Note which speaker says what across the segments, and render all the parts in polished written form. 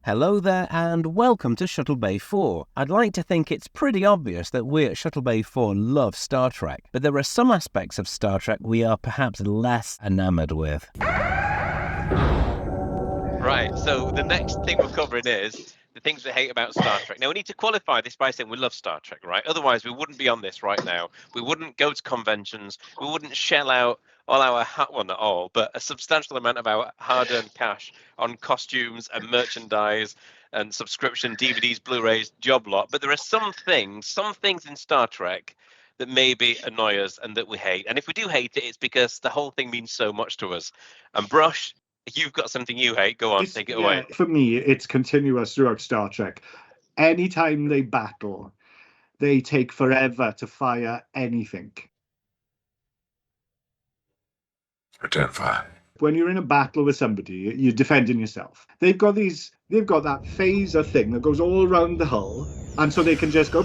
Speaker 1: Hello there and welcome to Shuttlebay 4. I'd like to think it's pretty obvious that we at Shuttlebay 4 love Star Trek, but there are some aspects of Star Trek we are perhaps less enamoured with.
Speaker 2: Right, so the next thing we're covering is the things we hate about Star Trek. Now, we need to qualify this by saying we love Star Trek, right? Otherwise, we wouldn't be on this right now. We wouldn't go to conventions. We wouldn't shell out all our, well, not all, but a substantial amount of our hard-earned cash on costumes and merchandise and subscription, DVDs, Blu-rays, job lot. But there are some things in Star Trek that maybe annoy us and that we hate. And if we do hate it, it's because the whole thing means so much to us. And Brush, you've got something you hate. Go on, take it away.
Speaker 3: For me, it's continuous throughout Star Trek. Anytime they battle, they take forever to fire anything.
Speaker 4: Return fire.
Speaker 3: When you're in a battle with somebody, you're defending yourself. They've got that phaser thing that goes all around the hull, and so they can just go.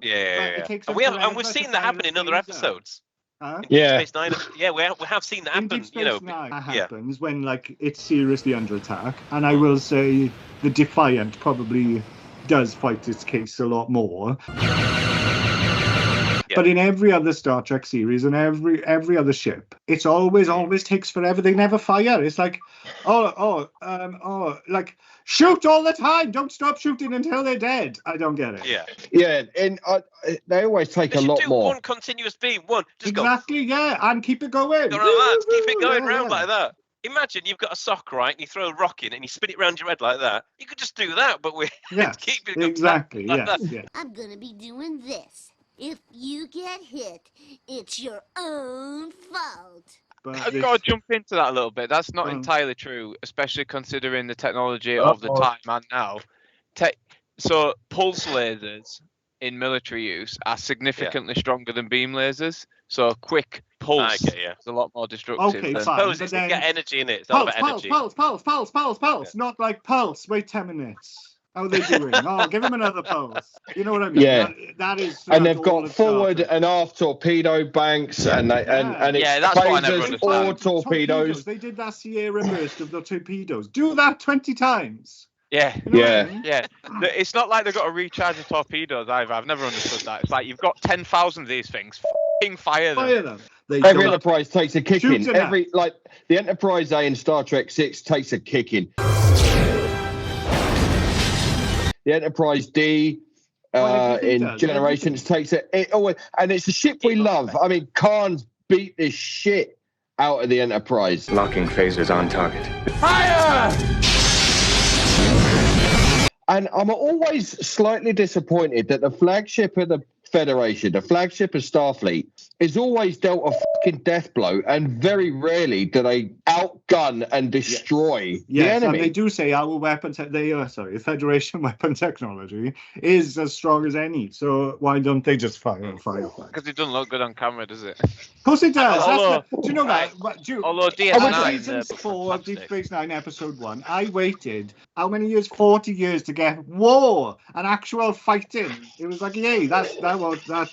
Speaker 2: Yeah. And we've seen that happen in other episodes.
Speaker 3: Yeah,
Speaker 2: Space Nine. Yeah, we have seen that happen.
Speaker 3: Nine happens when it's seriously under attack, and I will say the Defiant probably does fight its case a lot more. Yeah. But in every other Star Trek series and every other ship, it's always takes forever. They never fire. It's like, shoot all the time. Don't stop shooting until they're dead. I don't get it.
Speaker 5: Yeah, and they always take a lot more.
Speaker 2: One continuous beam, one. Just
Speaker 3: exactly,
Speaker 2: go.
Speaker 3: Yeah, and keep it going.
Speaker 2: Keep it going round like that. Imagine you've got a sock, right, and you throw a rock in and you spin it around your head like that. You could just do that, but we keep it going.
Speaker 3: Exactly,
Speaker 2: like that.
Speaker 3: Yeah.
Speaker 6: I'm going to be doing this. If you get hit, it's your own fault.
Speaker 7: I've got to jump into that a little bit. That's not entirely true, especially considering the technology of the time and now. So pulse lasers in military use are significantly stronger than beam lasers. So quick pulse is a lot more destructive.
Speaker 3: Okay,
Speaker 2: fine.
Speaker 3: Suppose
Speaker 2: it's get energy in it. It's
Speaker 3: pulse,
Speaker 2: all about energy.
Speaker 3: Pulse. Not like pulse. Wait 10 minutes. How are they doing? Give them another pulse. You know what I mean?
Speaker 5: Yeah.
Speaker 3: That is.
Speaker 5: And they've got forward and aft torpedo banks, and it's
Speaker 2: that's
Speaker 5: phasers or torpedoes.
Speaker 3: They did that Sierra burst of the torpedoes. Do that 20 times.
Speaker 7: Yeah.
Speaker 3: You know what I mean?
Speaker 7: Yeah. It's not like they've got to recharge the torpedoes either. I've never understood that. It's like you've got 10,000 of these things. Fire them.
Speaker 5: Every Enterprise takes a kicking. The Enterprise A in Star Trek 6 takes a kicking. The Enterprise D in Generations takes it. And it's a ship we love. I mean, Khan's beat this shit out of the Enterprise.
Speaker 4: Locking phasers on target.
Speaker 5: Fire! And I'm always slightly disappointed that the flagship of the Federation, the flagship of Starfleet, is always dealt a fucking death blow, and very rarely do they outgun and destroy the enemy.
Speaker 3: And they do say our weapon, the Federation weapon technology is as strong as any. So why don't they just fire?
Speaker 7: Because it doesn't look good on camera, does it?
Speaker 3: Of course it does. Do you know that?
Speaker 7: Although DS9
Speaker 3: season 4 of Deep Space Nine, episode 1, I waited how many years? 40 years to get war and actual fighting. It was like, yay! That's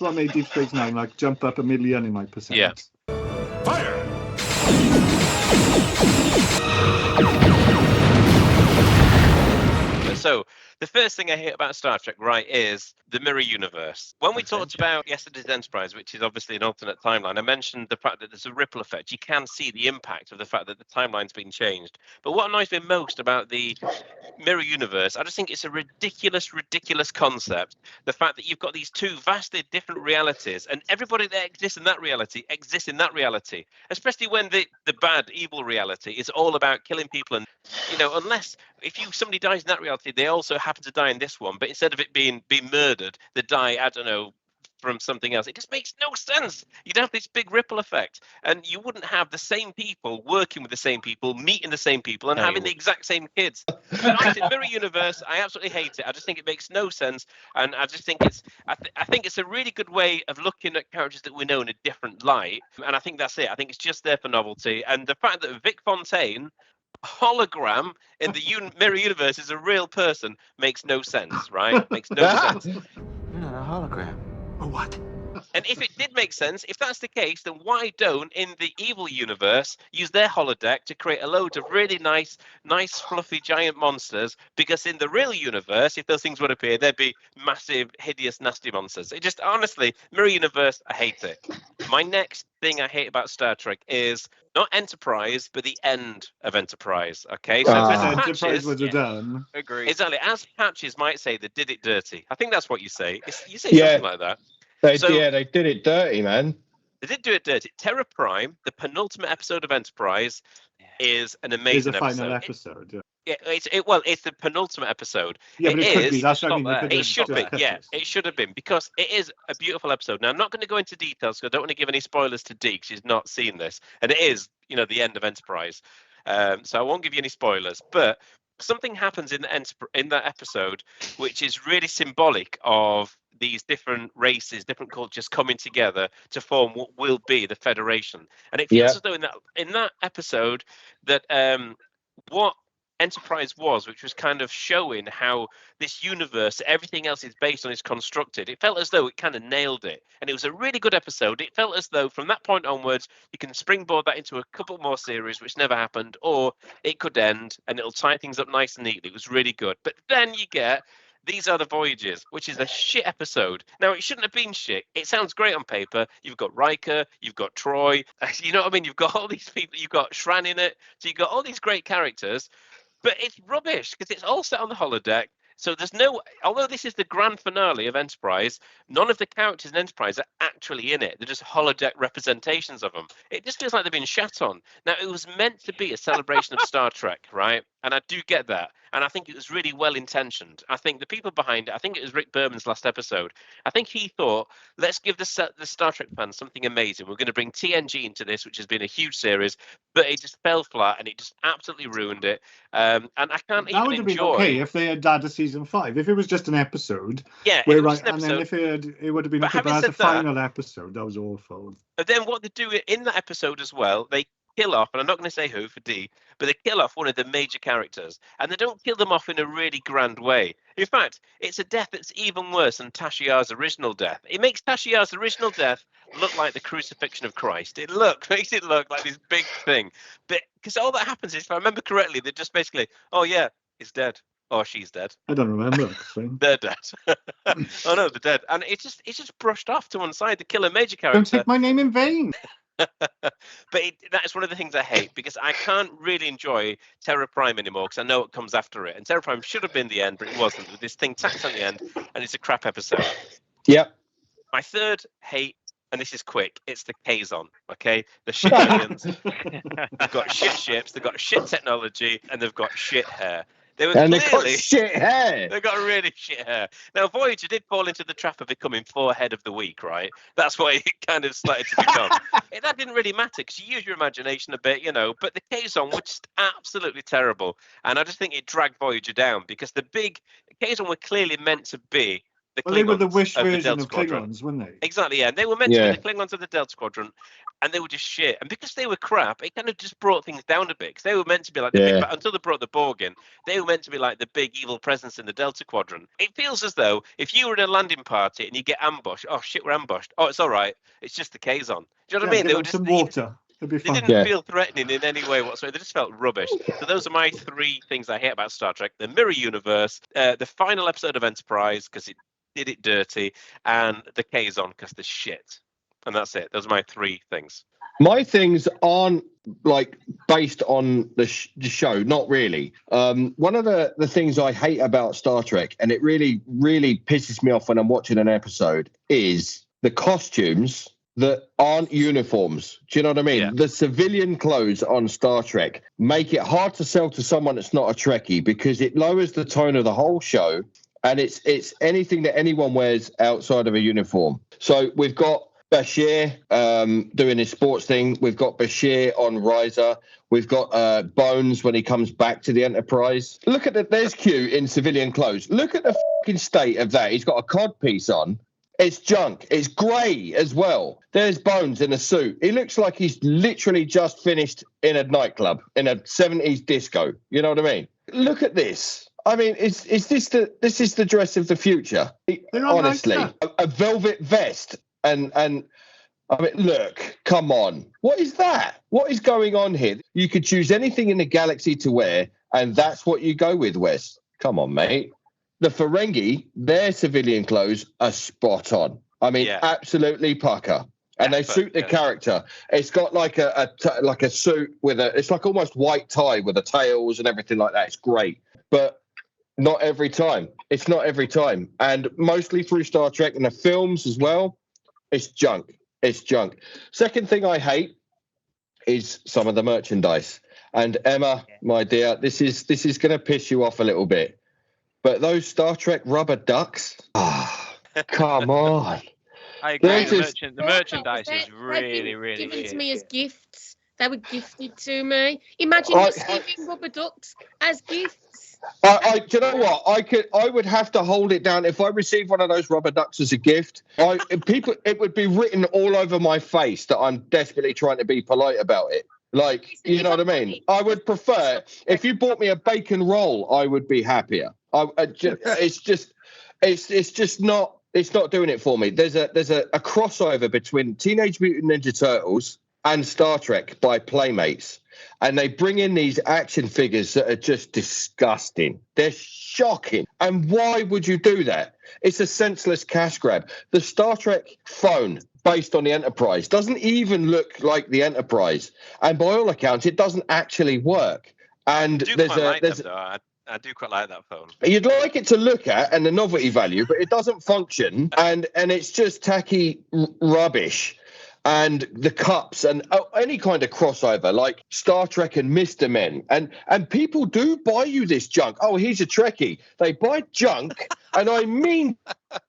Speaker 3: what made Deep Space Nine jump up 1 million in my percent.
Speaker 2: Yeah.
Speaker 4: Fire!
Speaker 2: So the first thing I hate about Star Trek, right, is the mirror universe. When we talked about yesterday's Enterprise, which is obviously an alternate timeline, I mentioned the fact that there's a ripple effect. You can see the impact of the fact that the timeline's been changed. But what annoys me most about the mirror universe, I just think it's a ridiculous concept. The fact that you've got these two vastly different realities, and everybody that exists in that reality exists in that reality. Especially when the bad, evil reality is all about killing people. And unless somebody dies in that reality, they also happen to die in this one. But instead of it being murdered, they die, I don't know, from something else. It just makes no sense. You'd have this big ripple effect, and you wouldn't have the same people working with the same people, meeting the same people, and having the exact same kids. Honestly, mirror universe, I absolutely hate it. I just think it makes no sense, and I just think I think it's a really good way of looking at characters that we know in a different light, and I think that's it. I think it's just there for novelty, and the fact that Vic Fontaine, hologram in the mirror universe, is a real person makes no sense, right? Makes no sense.
Speaker 4: You're not a hologram.
Speaker 3: Or what?
Speaker 2: And if it did make sense, if that's the case, then why don't, in the evil universe, use their holodeck to create a load of really nice, fluffy, giant monsters? Because in the real universe, if those things would appear, they'd be massive, hideous, nasty monsters. It just, honestly, mirror universe, I hate it. My next thing I hate about Star Trek is not Enterprise, but the end of Enterprise. Okay, so
Speaker 3: Enterprise was done.
Speaker 7: Agreed.
Speaker 2: Exactly, as Patches might say, they did it dirty. I think that's what you say. You say something like that.
Speaker 5: They did it dirty, man.
Speaker 2: They did do it dirty. Terra Prime, the penultimate episode of Enterprise, is an amazing
Speaker 3: episode. It's a final episode.
Speaker 2: It's the penultimate episode.
Speaker 3: Yeah, but it could be. That's what I mean.
Speaker 2: It should be. Yeah, it should have been, because it is a beautiful episode. Now, I'm not going to go into details because I don't want to give any spoilers to Dee. She's not seen this, and it is, the end of Enterprise. So I won't give you any spoilers, but something happens in that episode which is really symbolic of these different races, different cultures coming together to form what will be the Federation. And it feels as though in that episode that what Enterprise was, which was kind of showing how this universe, everything else is based on, is constructed. It felt as though it kind of nailed it, and it was a really good episode. It felt as though from that point onwards, you can springboard that into a couple more series, which never happened, or it could end and it'll tie things up nice and neatly. It was really good. But then you get These Are the Voyagers, which is a shit episode. Now, it shouldn't have been shit. It sounds great on paper. You've got Riker, you've got Troy, you know what I mean? You've got all these people, you've got Shran in it, so you've got all these great characters. But it's rubbish because it's all set on the holodeck. So there's although this is the grand finale of Enterprise, none of the characters in Enterprise are actually in it. They're just holodeck representations of them. It just feels like they've been shat on. Now, it was meant to be a celebration of Star Trek, right? And I do get that. And I think it was really well intentioned. I think the people behind it, I think it was Rick Berman's last episode. I think he thought, let's give the Star Trek fans something amazing. We're going to bring TNG into this, which has been a huge series, but it just fell flat and it just absolutely ruined it. And I can't
Speaker 3: that would have been okay if they had done a season 5. If it was just an episode, and then if it would have been okay, but as a final episode, that was awful.
Speaker 2: But then what they do in that episode as well, they kill off, and I'm not going to say who for D, but they kill off one of the major characters, and they don't kill them off in a really grand way. In fact, it's a death that's even worse than Tashiar's original death. It makes Tashiar's original death look like the crucifixion of Christ. Makes it look like this big thing. But because all that happens is, if I remember correctly, they're just basically, oh yeah, it's dead. Oh, she's dead.
Speaker 3: I don't remember.
Speaker 2: They're dead. Oh no, they're dead. And it's just brushed off to one side. They kill a major character.
Speaker 3: Don't take my name in vain.
Speaker 2: But that's one of the things I hate, because I can't really enjoy Terra Prime anymore because I know it comes after it. And Terra Prime should have been the end, but it wasn't. With this thing tacked on the end, and it's a crap episode.
Speaker 5: Yep.
Speaker 2: My third hate, and this is quick, it's the Kazon, okay? The shit aliens. They've got shit ships, they've got shit technology, and they've got shit hair. They've got
Speaker 5: shit hair.
Speaker 2: They got really shit hair. Now, Voyager did fall into the trap of becoming forehead of the week, right? That's what it kind of started to become. That didn't really matter because you use your imagination a bit, but the Kazon were just absolutely terrible. And I just think it dragged Voyager down because the Kazon were clearly meant to be the Klingons.
Speaker 3: They were the Wish version of
Speaker 2: Squadron.
Speaker 3: Klingons, weren't they?
Speaker 2: Exactly, yeah. And they were meant to be the Klingons of the Delta Squadron, and they were just shit. And because they were crap, it kind of just brought things down a bit. Because they were meant to be like the big, until they brought the Borg in, they were meant to be like the big evil presence in the Delta Quadrant. It feels as though if you were in a landing party and you get ambushed, oh shit, we're ambushed. Oh, it's all right. It's just the Kazon. Do you know what I mean?
Speaker 3: They were just some water.
Speaker 2: They didn't feel threatening in any way whatsoever. They just felt rubbish. So those are my 3 things I hate about Star Trek: the mirror universe, the final episode of Enterprise because it did it dirty, and the Kazon because the shit. And that's it. Those are my 3 things.
Speaker 5: My things aren't based on the show, not really. One of the things I hate about Star Trek, and it really, really pisses me off when I'm watching an episode, is the costumes that aren't uniforms. Do you know what I mean? Yeah. The civilian clothes on Star Trek make it hard to sell to someone that's not a Trekkie because it lowers the tone of the whole show, and it's anything that anyone wears outside of a uniform. So we've got Bashir doing his sports thing. We've got Bashir on Riser. We've got Bones when he comes back to the Enterprise. Look at there's Q in civilian clothes. Look at the fucking state of that. He's got a cod piece on. It's junk. It's grey as well. There's Bones in a suit. He looks like he's literally just finished in a nightclub, in a 70s disco. You know what I mean? Look at this. I mean, is this the dress of the future? Honestly, a velvet vest And I mean, look, come on. What is that? What is going on here? You could choose anything in the galaxy to wear, and that's what you go with, Wes. Come on, mate. The Ferengi, their civilian clothes are spot on. I mean, absolutely pucker. And they suit the character. It's got like a suit with it's like almost white tie with the tails and everything like that. It's great. But not every time. It's not every time. And mostly through Star Trek and the films as well, it's junk. It's junk. Second thing I hate is some of the merchandise. And Emma, my dear, this is going to piss you off a little bit. But those Star Trek rubber ducks, come on.
Speaker 7: I agree. The merchandise is really, really
Speaker 8: given to me as gifts. They were gifted to me. Imagine receiving rubber ducks as gifts.
Speaker 5: Do you know what? I would have to hold it down if I received one of those rubber ducks as a gift. It would be written all over my face that I'm desperately trying to be polite about it. Like, you know what I mean? I would prefer if you bought me a bacon roll, I would be happier. It's just not. It's not doing it for me. There's a crossover between Teenage Mutant Ninja Turtles and Star Trek by Playmates. And they bring in these action figures that are just disgusting. They're shocking. And why would you do that? It's a senseless cash grab. The Star Trek phone based on the Enterprise doesn't even look like the Enterprise. And by all accounts, it doesn't actually work. And
Speaker 2: I do quite like that phone.
Speaker 5: You'd like it to look at and the novelty value, but it doesn't function. And it's just tacky rubbish. And the cups and any kind of crossover like Star Trek and Mr. Men. And people do buy you this junk. Oh, he's a Trekkie. They buy junk, and I mean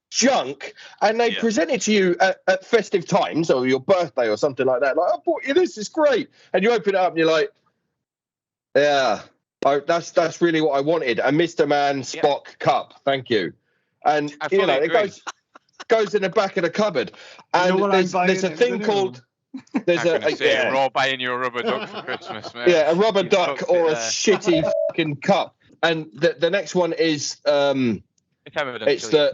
Speaker 5: junk, and they present it to you at festive times or your birthday or something like that. Like, I bought you this, it's great. And you open it up and you're like, yeah, that's really what I wanted. A Mr. Man Spock cup. Thank you. And, you know, it goes in the back of the cupboard, and there's a thing called
Speaker 7: we're all buying you a rubber duck for Christmas, mate.
Speaker 5: Yeah, a rubber duck or a shitty fucking cup. And the next one is it's the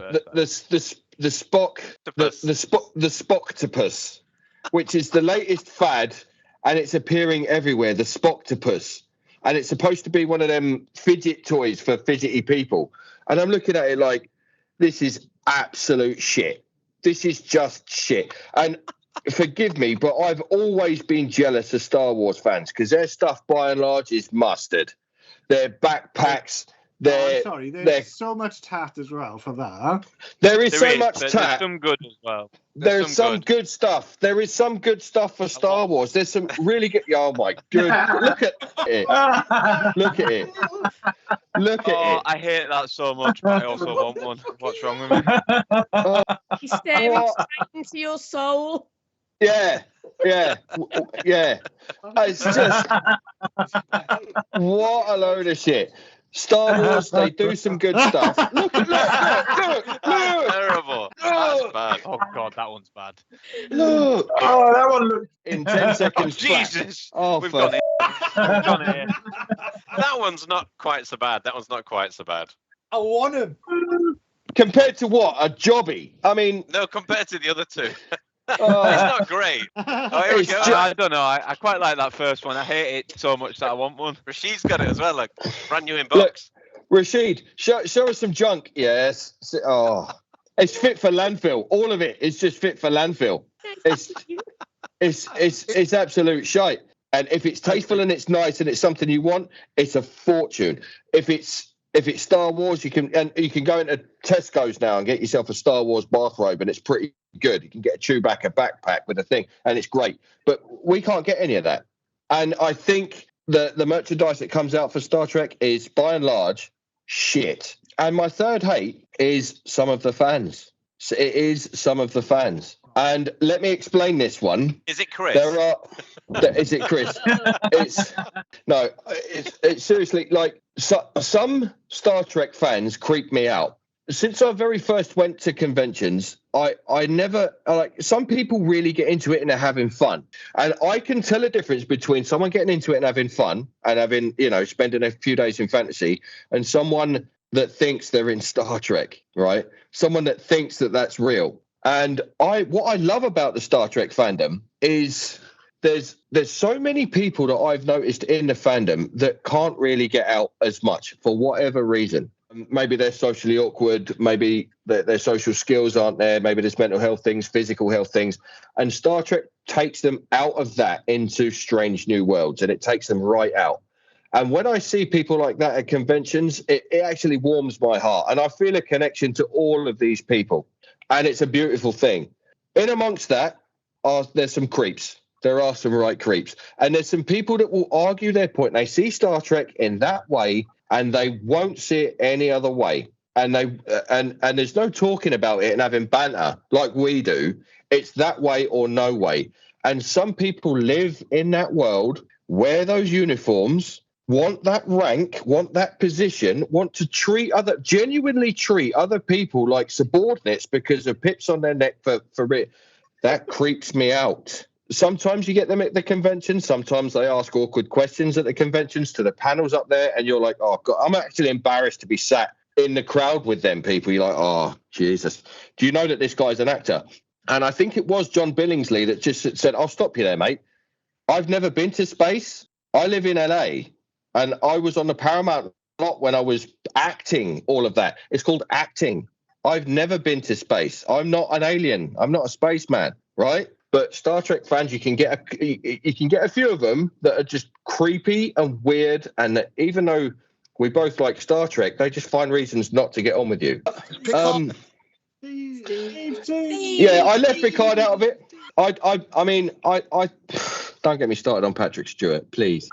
Speaker 5: Spocktopus, which is the latest fad, and it's appearing everywhere. The Spocktopus, and it's supposed to be one of them fidget toys for fidgety people. And I'm looking at it like, this is absolute shit. This is just shit. And forgive me, but I've always been jealous of Star Wars fans because their stuff by and large is mustard. Their backpacks,
Speaker 3: there's so much tat as well for that.
Speaker 5: There is so much tat.
Speaker 7: There's some good as well.
Speaker 5: There's some good stuff. There is some good stuff for Star Wars. There's some really good. Oh my god! Look at it. Look at it. Look at it.
Speaker 7: I hate that so much, but I also want one. What's wrong with me?
Speaker 8: He's staring straight into your soul.
Speaker 5: Yeah. It's just what a load of shit. Star Wars, they do some good stuff. Look!
Speaker 2: Terrible. That's bad.
Speaker 7: Oh god, that one's bad.
Speaker 5: Look!
Speaker 9: Oh, that one looked
Speaker 5: in 10 seconds.
Speaker 2: Jesus!
Speaker 5: Oh,
Speaker 2: We've got it. That one's not quite so bad. That one's not quite so bad.
Speaker 9: I want him.
Speaker 5: Compared to what? A jobby? I mean,
Speaker 2: no, compared to the other two. It's not great. Oh, here we go.
Speaker 7: I don't know. I quite like that first one. I hate it so much that I want one.
Speaker 2: Rashid's got it as well. Like brand new in box.
Speaker 5: Look, Rashid, show us some junk. Yes. Oh, it's fit for landfill. All of it is just fit for landfill. It's absolute shite. And if it's tasteful and it's nice and it's something you want, it's a fortune. If it's Star Wars, you can go into Tesco's now and get yourself a Star Wars bathrobe, and it's pretty good. You can get a Chewbacca backpack with a thing, and it's great. But we can't get any of that. And I think the merchandise that comes out for Star Trek is, by and large, shit. And my third hate is some of the fans. So it is some of the fans. And let me explain this one.
Speaker 2: Is it Chris?
Speaker 5: Is it Chris? It's seriously, like, some Star Trek fans creep me out. Since I very first went to conventions, I never, like, some people really get into it and are having fun. And I can tell a difference between someone getting into it and having fun and having, spending a few days in fantasy, and someone that thinks they're in Star Trek, right? Someone that thinks that that's real. And what I love about the Star Trek fandom is there's so many people that I've noticed in the fandom that can't really get out as much for whatever reason. Maybe they're socially awkward, maybe their social skills aren't there, maybe there's mental health things, physical health things. And Star Trek takes them out of that into strange new worlds, and it takes them right out. And when I see people like that at conventions, it actually warms my heart. And I feel a connection to all of these people. And it's a beautiful thing. In amongst that, there's some creeps. There are some right creeps. And there's some people that will argue their point. They see Star Trek in that way, and they won't see it any other way. And and there's no talking about it and having banter like we do. It's that way or no way. And some people live in that world, wear those uniforms, want that rank, want that position, want to genuinely treat other people like subordinates because of pips on their neck for it. That creeps me out. Sometimes you get them at the convention. Sometimes they ask awkward questions at the conventions to the panels up there, and you're like, oh, God, I'm actually embarrassed to be sat in the crowd with them people. You're like, oh, Jesus. Do you know that this guy's an actor? And I think it was John Billingsley that just said, I'll stop you there, mate. I've never been to space. I live in LA. And I was on the Paramount lot when I was acting, all of that. It's called acting. I've never been to space. I'm not an alien. I'm not a spaceman, right? But Star Trek fans, you can get a few of them that are just creepy and weird. And that even though we both like Star Trek, they just find reasons not to get on with you. Yeah, I left Picard out of it. I mean, don't get me started on Patrick Stewart, please.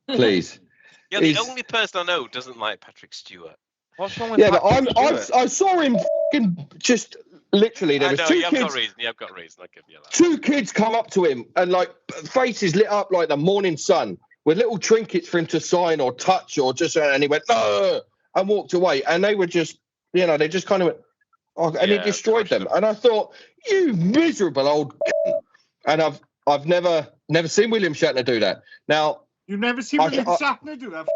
Speaker 2: You're the only person I know who doesn't like Patrick Stewart.
Speaker 7: What's wrong with
Speaker 5: Patrick Stewart? I saw him fucking just literally. There was two kids.
Speaker 2: You've got reason. I'll give you that.
Speaker 5: Two kids come up to him and like faces lit up like the morning sun with little trinkets for him to sign or touch or just, and he went no and walked away. And they were just, they just kind of went, oh, and he destroyed them. And I thought, you miserable old. And I've never seen William Shatner do that. Now.
Speaker 3: You've never seen William Shatner do that?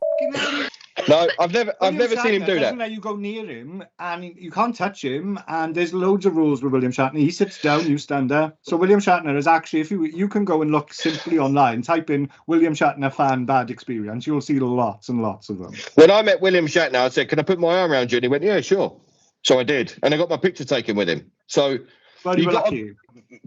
Speaker 5: No, I've never seen him do that.
Speaker 3: Doesn't let you go near him, and you can't touch him. And there's loads of rules with William Shatner. He sits down, you stand there. So William Shatner is actually, if you can go and look simply online, type in William Shatner fan bad experience, you'll see lots and lots of them.
Speaker 5: When I met William Shatner, I said, "Can I put my arm around you?" And he went, "Yeah, sure." So I did, and I got my picture taken with him. So.
Speaker 3: Well, you were lucky.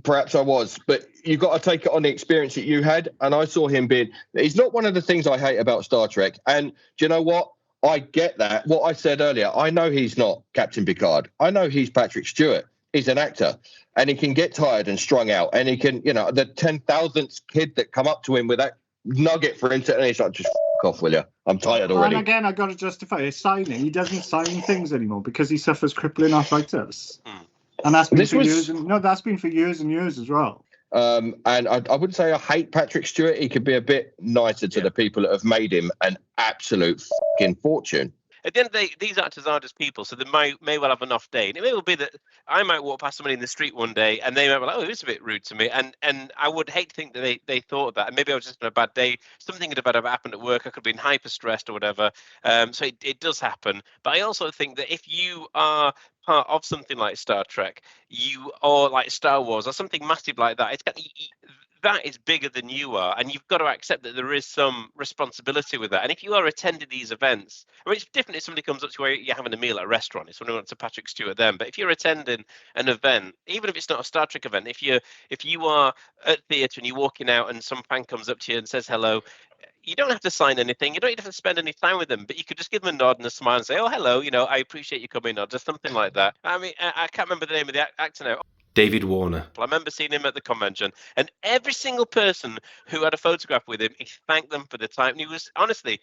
Speaker 5: Perhaps I was, but you got to take it on the experience that you had. And I saw him being, he's not one of the things I hate about Star Trek. And do you know what? I get that. What I said earlier, I know he's not Captain Picard. I know he's Patrick Stewart. He's an actor, and he can get tired and strung out. And he can, the 10,000th kid that come up to him with that nugget for him to, and he's like, just f*** off, will you? I'm tired already.
Speaker 3: And again, I got to justify his signing. He doesn't sign things anymore because he suffers crippling arthritis. And that's been years. That's been for years and years as well.
Speaker 5: And I wouldn't say I hate Patrick Stewart. He could be a bit nicer to the people that have made him an absolute fucking fortune.
Speaker 2: At the end of the day, these actors are just people, so they may well have an off day. And it may well be that I might walk past somebody in the street one day and they might be like, oh, it was a bit rude to me. And I would hate to think that they thought of that. And maybe I was just on a bad day. Something had happened at work. I could have been hyper stressed or whatever. So it does happen. But I also think that if you are part of something like Star Trek, or like Star Wars or something massive like that, that is bigger than you are, and you've got to accept that there is some responsibility with that. And if you are attending these events, I mean, it's different if somebody comes up to where you're having a meal at a restaurant. If somebody wants a Patrick Stewart then, but if you're attending an event, even if it's not a Star Trek event, if you are at theatre and you're walking out and some fan comes up to you and says hello, you don't have to sign anything. You don't even have to spend any time with them, but you could just give them a nod and a smile and say, oh, hello, I appreciate you coming, or just something like that. I mean, I can't remember the name of the actor now.
Speaker 1: David Warner.
Speaker 2: I remember seeing him at the convention, and every single person who had a photograph with him, he thanked them for the time. And he was, honestly,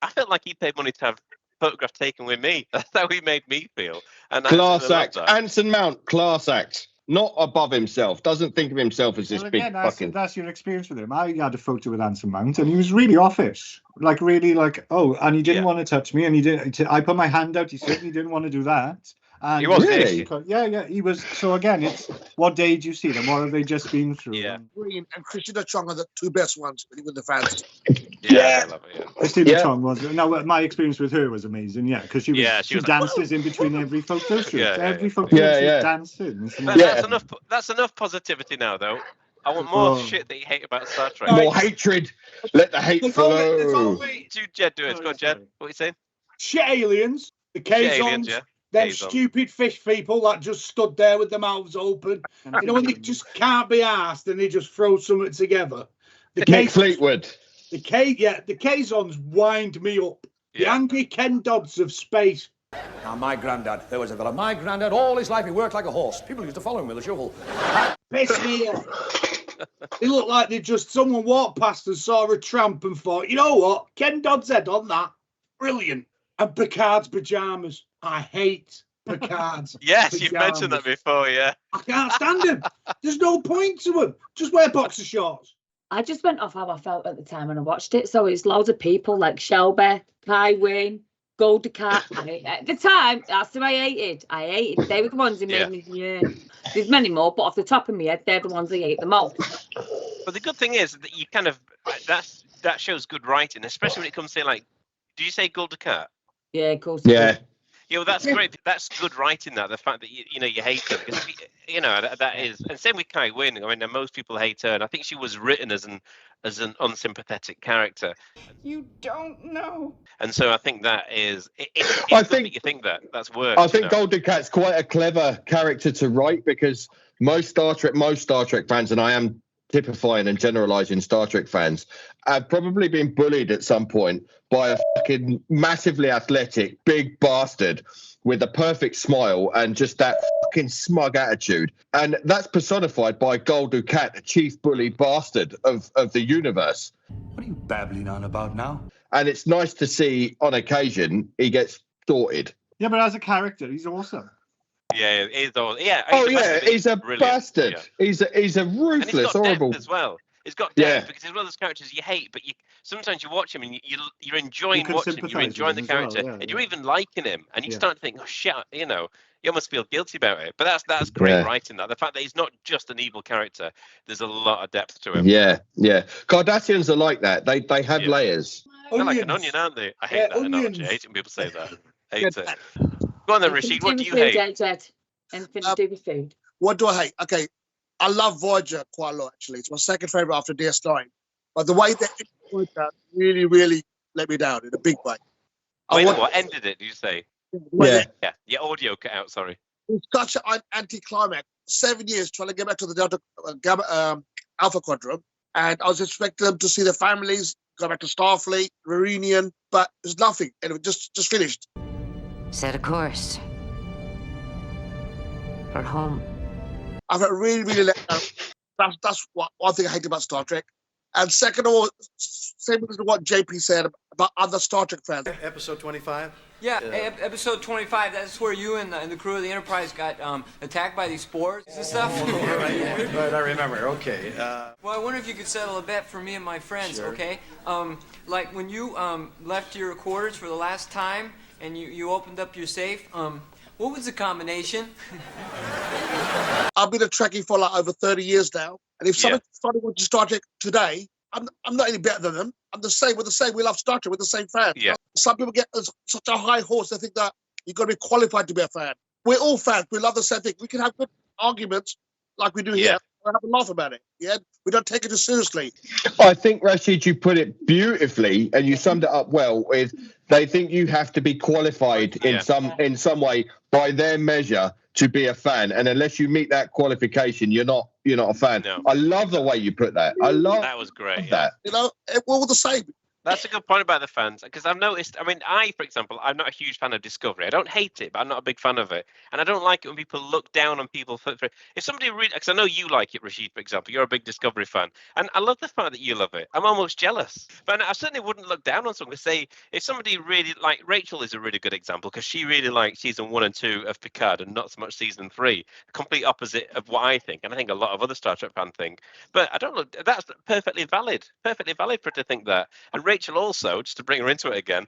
Speaker 2: I felt like he paid money to have photograph taken with me. That's how he made me feel. And
Speaker 5: class act. Anson Mount, class act. Not above himself. Doesn't think of himself as this big fucking...
Speaker 3: That's your experience with him. I had a photo with Anson Mount, and he was really offish. And he didn't want to touch me, and he didn't. I put my hand out. He certainly didn't want to do that. And
Speaker 2: He was
Speaker 5: Really?
Speaker 3: Yeah, he was. So again, it's what day did you see them? What have they just been through?
Speaker 2: Yeah.
Speaker 10: Green and Christina Chong are the two best ones with the fans.
Speaker 2: Yeah, I love it. Yeah.
Speaker 3: Christina
Speaker 5: Yeah.
Speaker 3: Chong was. Now, my experience with her was amazing. Yeah, because she
Speaker 2: was like,
Speaker 3: dances in between every photo shoot.
Speaker 2: Yeah, yeah,
Speaker 3: every
Speaker 2: yeah.
Speaker 3: photo shoot,
Speaker 5: Yeah, yeah.
Speaker 3: dancing.
Speaker 2: That's enough positivity now, though. I want more shit that you hate about Star Trek.
Speaker 5: More hatred. Let the hate flow.
Speaker 2: Jed, do it. Go on, Jed. What are you saying?
Speaker 9: Shit aliens, the
Speaker 2: Shit
Speaker 9: Kazons,
Speaker 2: aliens, yeah.
Speaker 9: them
Speaker 2: Kazon.
Speaker 9: stupid fish people that just stood there with their mouths open. You know, when they just can't be asked and they just throw something together. The
Speaker 5: Nick Fleetwood.
Speaker 9: The Kazons wind me up. The
Speaker 2: Yeah.
Speaker 9: angry Ken Dodds of space.
Speaker 11: Now, my granddad, there was a fella. My granddad, all his life, he worked like a horse. People used to follow him with a shovel.
Speaker 9: Piss me off. They look like someone walked past and saw a tramp and thought, you know what? Ken Dodd's head on that. Brilliant. And Picard's pajamas. I hate Picard's
Speaker 2: Yes,
Speaker 9: pajamas.
Speaker 2: you've mentioned that before, yeah.
Speaker 9: I can't stand him. There's no point to him. Just wear boxer shorts.
Speaker 12: I just went off how I felt at the time when I watched it. So it's loads of people like Shelby, Kai Wynn, Golda Cat. At the time, that's who I hated. They were the ones who made me. Yeah. There's many more, but off the top of my head, they're the ones I hate the most.
Speaker 2: But the good thing is that you kind of that shows good writing, especially when it comes to like, do you say Golda Cat?
Speaker 12: Yeah, of course.
Speaker 5: Yeah.
Speaker 2: Yeah, well, that's great. That's good writing. The fact that you hate her, because that is, and same with Kai Wynn. I mean, most people hate her, and I think she was written as an unsympathetic character.
Speaker 13: You don't know.
Speaker 2: And so I think that is.
Speaker 5: I think
Speaker 2: you think that's work.
Speaker 5: I think Golden Cat's quite a clever character to write, because most Star Trek fans, and I am typifying and generalizing Star Trek fans, have probably been bullied at some point by a fucking massively athletic big bastard with a perfect smile and just that fucking smug attitude. And that's personified by Gul Dukat, the chief bully bastard of the universe.
Speaker 11: What are you babbling on about now?
Speaker 5: And it's nice to see on occasion he gets sorted.
Speaker 3: Yeah, but as a character, he's awesome.
Speaker 2: Yeah, he's
Speaker 5: a bastard.
Speaker 2: Yeah.
Speaker 5: He's a ruthless, horrible
Speaker 2: as well. He's got depth because he's one of those characters you hate, but sometimes you watch him and you're enjoying watching him, you're enjoying the character, and you're even liking him, and you start to think, oh shit, you almost feel guilty about it. But that's great writing. That the fact that he's not just an evil character, there's a lot of depth to him.
Speaker 5: Yeah. Kardassians are like that. They have layers.
Speaker 2: They're like an onion, aren't they? I hate that analogy. I hate when people say that. I hate it. Go on then, Rashid. What do you hate?
Speaker 12: Anything to do with food?
Speaker 10: What do I hate? Okay, I love Voyager quite a lot, actually. It's my second favorite after DS9. But the way they ended that really, really let me down in a big way.
Speaker 2: What ended it, do you say?
Speaker 10: Yeah.
Speaker 2: Your audio cut out, sorry.
Speaker 10: It's such an anticlimax. 7 years trying to get back to the Delta Gamma Alpha Quadrant. And I was expecting them to see their families, go back to Starfleet, reunion, but there's nothing. And it just finished.
Speaker 14: Set a course for home.
Speaker 10: I felt really, really let down. That's one thing I hate about Star Trek. And second of all, same with what JP said about other Star Trek fans.
Speaker 15: Episode 25?
Speaker 16: Yeah, episode 25, that's where you and the crew of the Enterprise got attacked by these spores and stuff.
Speaker 15: Right, I remember, okay.
Speaker 16: Well, I wonder if you could settle a bet for me and my friends, okay? Like when you left your quarters for the last time and you opened up your safe, what was the combination?
Speaker 10: I've been a Trekkie for like over 30 years now. And if someone started watching Star Trek today, I'm not any better than them. I'm the same. We're the same. We love Star Trek. We're the same fans.
Speaker 2: Yeah.
Speaker 10: Some people get such a high horse. They think that you've got to be qualified to be a fan. We're all fans. We love the same thing. We can have good arguments like we do here. We'll have a laugh about it. Yeah. We don't take it too seriously.
Speaker 5: I think, Rashid, you put it beautifully and you summed it up well with they think you have to be qualified in some way by their measure to be a fan. And unless you meet that qualification, you're not a fan. No. I love the way you put that.
Speaker 2: That was great.
Speaker 5: That.
Speaker 10: We're all the same.
Speaker 2: That's a good point about the fans, because I've noticed, for example, I'm not a huge fan of Discovery. I don't hate it, but I'm not a big fan of it. And I don't like it when people look down on people for if somebody really, because I know you like it, Rashid, for example, you're a big Discovery fan. And I love the fact that you love it. I'm almost jealous. But I certainly wouldn't look down on someone. Say, if somebody really, like Rachel is a really good example, because she really liked season 1 and 2 of Picard and not so much season 3. Complete opposite of what I think. And I think a lot of other Star Trek fans think. But I don't look, that's perfectly valid for her to think that. And Rachel also, just to bring her into it again,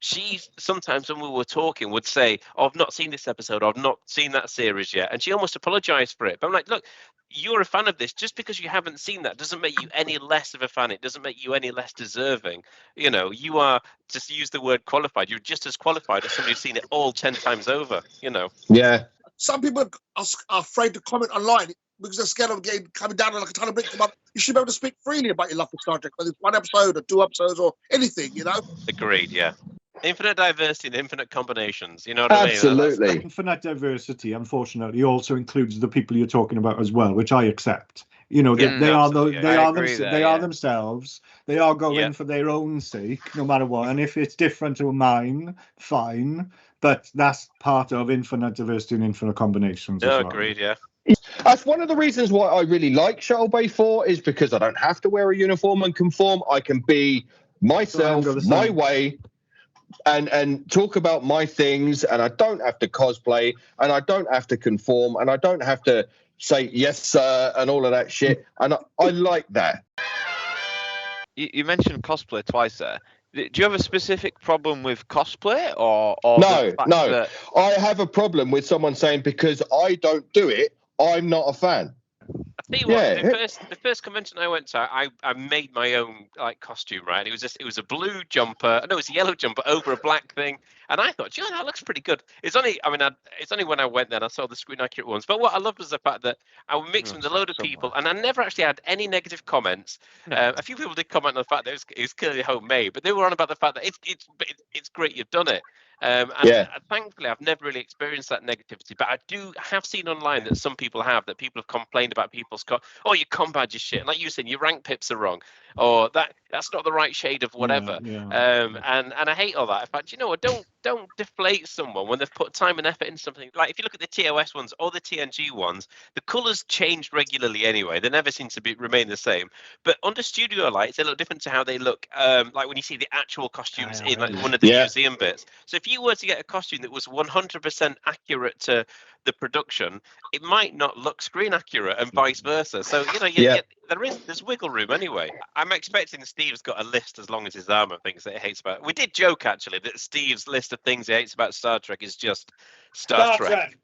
Speaker 2: she sometimes when we were talking would say, oh, I've not seen this episode, or I've not seen that series yet, and she almost apologized for it. But I'm like, look, you're a fan of this. Just because you haven't seen that doesn't make you any less of a fan. It doesn't make you any less deserving. You know, you are, just use the word qualified, you're just as qualified as somebody who's seen it all 10 times over, you know.
Speaker 5: Yeah.
Speaker 10: Some people are afraid to comment online because they're scared of coming down like a ton of bricks. But you should be able to speak freely about your love for Star Trek, whether it's one episode or 2 episodes or anything, you know?
Speaker 2: Agreed, yeah. Infinite diversity and infinite combinations, you know what I mean?
Speaker 5: Absolutely.
Speaker 3: Infinite diversity, unfortunately, also includes the people you're talking about as well, which I accept. You know, they are themselves. They are going for their own sake, no matter what. And if it's different to mine, fine. But that's part of infinite diversity and infinite combinations.
Speaker 2: No,
Speaker 3: as well.
Speaker 2: agreed, yeah.
Speaker 5: That's one of the reasons why I really like Shuttlebay 4 is because I don't have to wear a uniform and conform. I can be myself, my way, and talk about my things, and I don't have to cosplay, and I don't have to conform, and I don't have to say yes sir and all of that shit, and I like that.
Speaker 7: You mentioned cosplay twice there. Do you have a specific problem with cosplay, or
Speaker 5: no? I have a problem with someone saying because I don't do it, I'm not a fan.
Speaker 2: I tell you what, the first convention I went to, I made my own like costume, right? It was a blue jumper, no, it was a yellow jumper over a black thing, and I thought, you know, that looks pretty good. It's only when I went there and I saw the screen accurate ones. But what I loved was the fact that I would mix with a load of people, and I never actually had any negative comments. A few people did comment on the fact that it was clearly homemade, but they were on about the fact that it's great you've done it. And thankfully, I've never really experienced that negativity, but I have seen online that some people have complained about people's your com badge is shit. Like you said, your rank pips are wrong, or that's not the right shade of whatever. And I hate all that. In fact, you know what? Don't deflate someone when they've put time and effort into something. Like if you look at the TOS ones or the TNG ones, the colours changed regularly anyway. They never seem to remain the same. But under studio lights, they look different to how they look. Like when you see the actual costumes in like one of the museum bits. So if you were to get a costume that was 100% accurate to the production, it might not look screen accurate, and vice versa. So you know, there's wiggle room anyway. I'm expecting Steve's got a list as long as his arm of things that he hates about. We did joke actually that Steve's list of things he hates about Star Trek is just Star Trek.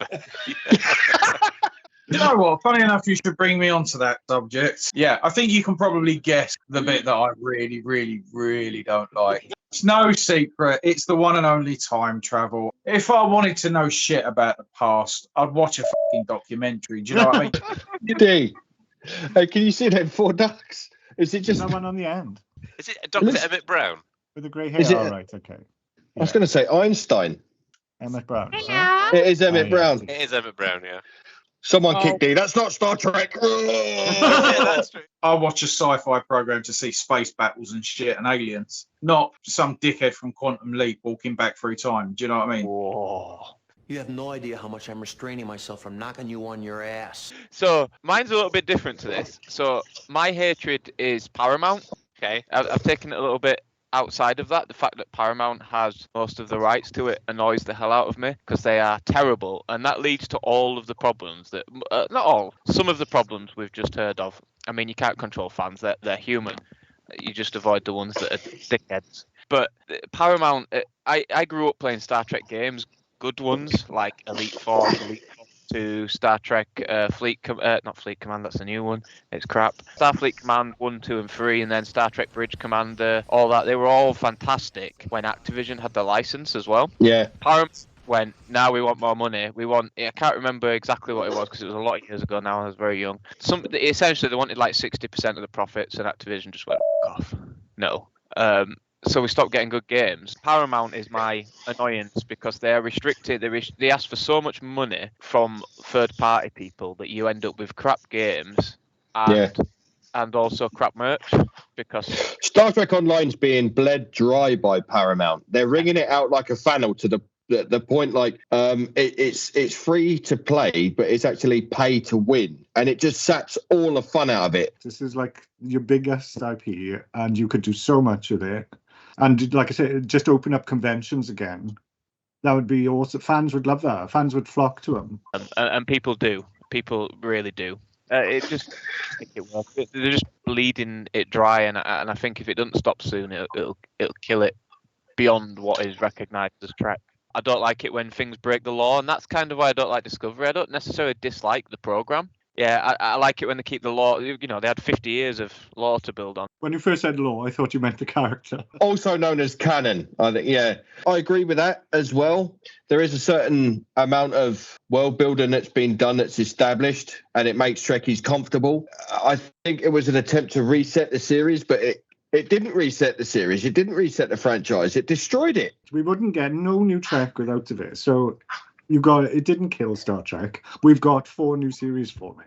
Speaker 17: You know what? Funny enough, you should bring me onto that subject. Yeah, I think you can probably guess the bit that I really, really, really don't like. It's no secret. It's the one and only time travel. If I wanted to know shit about the past, I'd watch a fucking documentary. Do you know what I mean?
Speaker 5: You do. Hey, can you see them 4 ducks? Is it just
Speaker 3: that one on the end?
Speaker 2: Is it Dr. Emmett Brown
Speaker 3: with the grey hair? All right, okay.
Speaker 5: I was going to say Einstein.
Speaker 3: Emmett Brown.
Speaker 5: It is Emmett Brown.
Speaker 2: It is Emmett Brown, yeah.
Speaker 5: Someone kicked me. That's not Star Trek.
Speaker 2: That's true.
Speaker 17: I watch a sci-fi program to see space battles and shit and aliens, not some dickhead from Quantum Leap walking back through time. Do you know what I mean?
Speaker 11: Whoa. You have no idea how much I'm restraining myself from knocking you on your ass.
Speaker 7: So mine's a little bit different to this. So my hatred is Paramount. Okay, I've taken it a little bit outside of that. The fact that Paramount has most of the rights to it annoys the hell out of me because they are terrible, and that leads to all of the problems that not all, some of the problems we've just heard of. I mean, you can't control fans; they're human. You just avoid the ones that are dickheads. But Paramount, I grew up playing Star Trek games, good ones like Elite Four, Elite 2, Star Trek not Fleet Command, that's a new one, it's crap. Starfleet Command 1, 2 and 3, and then Star Trek Bridge Commander, all that, they were all fantastic when Activision had the license as well.
Speaker 5: Yeah.
Speaker 7: Paramount went, now we want more money, I can't remember exactly what it was because it was a lot of years ago now, I was very young. Essentially they wanted like 60% of the profits, and Activision just went, fuck off. No. So we stopped getting good games. Paramount is my annoyance because they are restricted. They ask for so much money from third-party people that you end up with crap games and also crap merch. Because
Speaker 5: Star Trek Online's being bled dry by Paramount. They're wringing it out like a funnel to the point like it's free to play, but it's actually pay to win, and it just saps all the fun out of it.
Speaker 3: This is like your biggest IP, and you could do so much with it. And like I said, just open up conventions again. That would be awesome. Fans would love that. Fans would flock to them.
Speaker 7: And people do. People really do. It just they're just bleeding it dry, and I think if it doesn't stop soon, it'll kill it. beyond what is recognised as Trek. I don't like it when things break the law, and that's kind of why I don't like Discovery. I don't necessarily dislike the programme. Yeah, I like it when they keep the law. You know, they had 50 years of law to build on.
Speaker 3: When you first said law, I thought you meant the character.
Speaker 5: Also known as canon. I think, yeah, I agree with that as well. There is a certain amount of world building that's been done that's established, and it makes Trekkies comfortable. I think it was an attempt to reset the series, but it didn't reset the series. It didn't reset the franchise. It destroyed it.
Speaker 3: We wouldn't get no new Trek without this. So it didn't kill Star Trek. We've got 4 new series forming.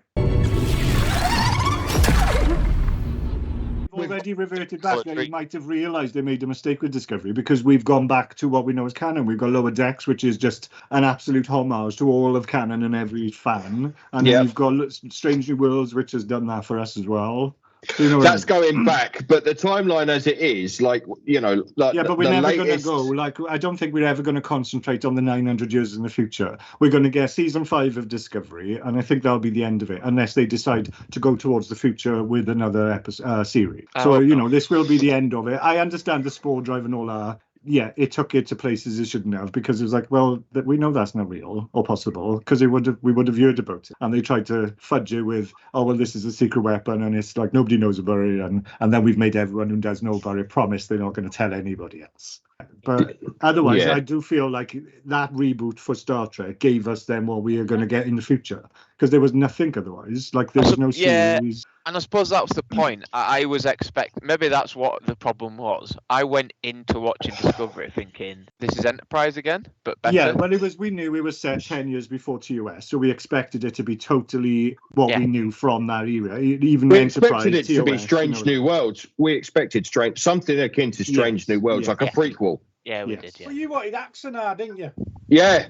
Speaker 3: We've already reverted back. They might have realised they made a mistake with Discovery because we've gone back to what we know as canon. We've got Lower Decks, which is just an absolute homage to all of canon and every fan. And then you've got Strange New Worlds, which has done that for us as well. You know,
Speaker 5: that's going back, but the timeline as it is, like, you know, like
Speaker 3: but we're never going to go. Like, I don't think we're ever going to concentrate on the 900 years in the future. We're going to get season 5 of Discovery, and I think that'll be the end of it, unless they decide to go towards the future with another episode series. So you know, this will be the end of it. I understand the spore drive and all that. Yeah, it took it to places it shouldn't have because it was like, well, we know that's not real or possible because we would have heard about it. And they tried to fudge it with, oh, well, this is a secret weapon and it's like nobody knows about it. And then we've made everyone who does know about it promise they're not going to tell anybody else. But otherwise, I do feel like that reboot for Star Trek gave us then what we are going to get in the future because there was nothing otherwise. Like there was no series.
Speaker 7: And I suppose that was the point. I was expecting, maybe that's what the problem was. I went into watching Discovery thinking, this is Enterprise again, but better.
Speaker 3: Yeah, well, we knew it was set 10 years before TOS, so we expected it to be totally what we knew from that era. Even
Speaker 5: we
Speaker 3: Enterprise,
Speaker 5: expected it
Speaker 3: TOS,
Speaker 5: to be Strange New Worlds. We expected something akin to Strange New Worlds, like a prequel.
Speaker 7: Yeah, we did,
Speaker 9: Well, you wanted Axonar, didn't you?
Speaker 5: Yeah,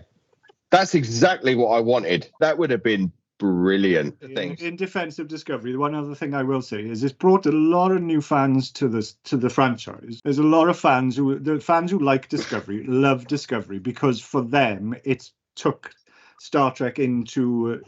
Speaker 5: that's exactly what I wanted. That would have been brilliant.
Speaker 3: In defense of Discovery, one other thing I will say is it's brought a lot of new fans to the franchise. There's a lot of fans who like Discovery love Discovery because for them it took Star Trek into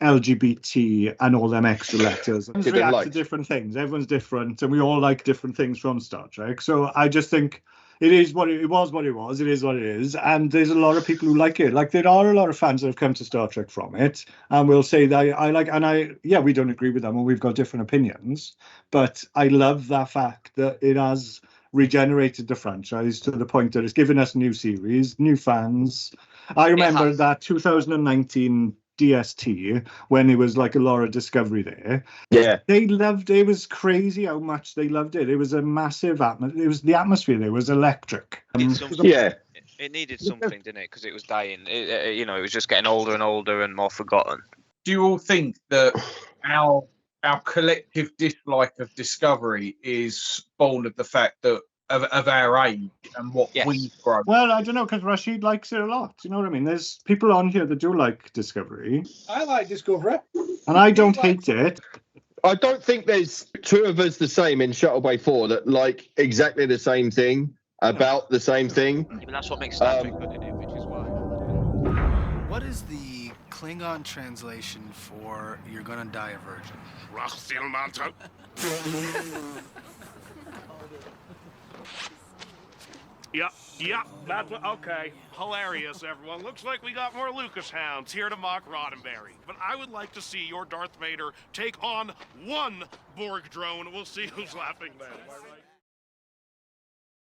Speaker 3: LGBT and all them extra letters. React to different things. Everyone's different, and we all like different things from Star Trek. So I just think it is what it was. It is what it is, and there's a lot of people who like it. Like there are a lot of fans that have come to Star Trek from it, and will say that we don't agree with them, and we've got different opinions. But I love that fact that it has regenerated the franchise to the point that it's given us new series, new fans. I remember that 2019 DST when it was like a lot of Discovery there.
Speaker 5: Yeah,
Speaker 3: they loved it. It was crazy how much they loved it. It was a massive atmosphere. It was the atmosphere there was electric.
Speaker 7: It needed something, didn't it? Because it was dying. It was just getting older and older and more forgotten.
Speaker 17: Do you all think that our collective dislike of Discovery is born of the fact that of our age and what we've grown?
Speaker 3: Well, I don't know, because Rashid likes it a lot. You know what I mean? There's people on here that do like Discovery.
Speaker 9: I like Discovery.
Speaker 3: And I don't hate it.
Speaker 5: I don't think there's two of us the same in Shuttlebay 4 that like exactly the same thing, about the same thing.
Speaker 7: Yeah, but that's what makes Star Trek good in it, which is why.
Speaker 18: What is the Klingon translation for "You're gonna die a virgin"?
Speaker 19: Yep, that's okay. Hilarious, everyone. Looks like we got more Lucas hounds here to mock Roddenberry. But I would like to see your Darth Vader take on one Borg drone. We'll see who's laughing then. Am I right?